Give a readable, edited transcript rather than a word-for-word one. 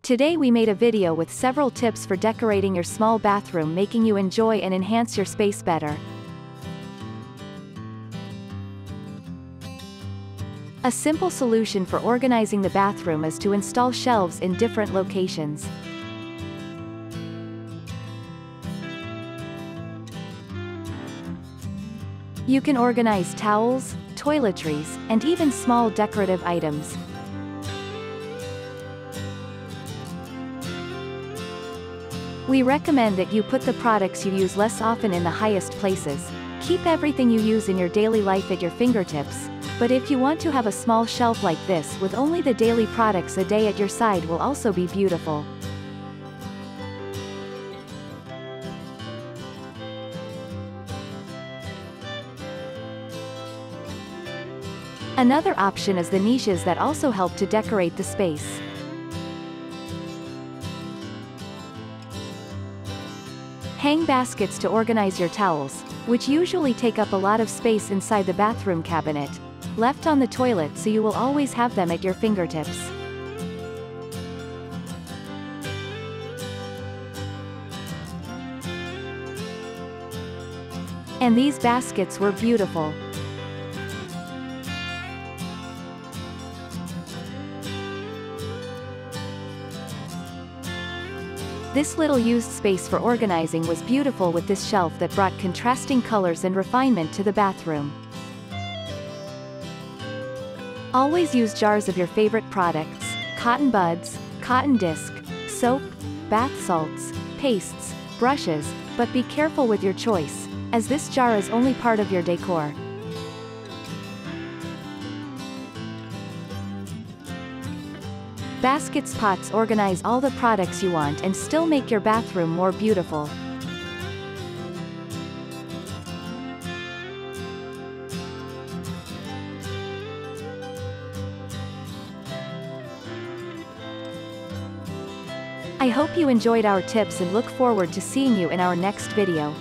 Today we made a video with several tips for decorating your small bathroom, making you enjoy and enhance your space better. A simple solution for organizing the bathroom is to install shelves in different locations. You can organize towels, toiletries, and even small decorative items. We recommend that you put the products you use less often in the highest places. Keep everything you use in your daily life at your fingertips, but if you want to have a small shelf like this with only the daily products a day at your side will also be beautiful. Another option is the niches that also help to decorate the space. Hang baskets to organize your towels, which usually take up a lot of space inside the bathroom cabinet, left on the toilet so you will always have them at your fingertips. And these baskets were beautiful. This little used space for organizing was beautiful with this shelf that brought contrasting colors and refinement to the bathroom. Always use jars of your favorite products: cotton buds, cotton disc, soap, bath salts, pastes, brushes, but be careful with your choice, as this jar is only part of your decor. Basket pots organize all the products you want and still make your bathroom more beautiful. I hope you enjoyed our tips and look forward to seeing you in our next video.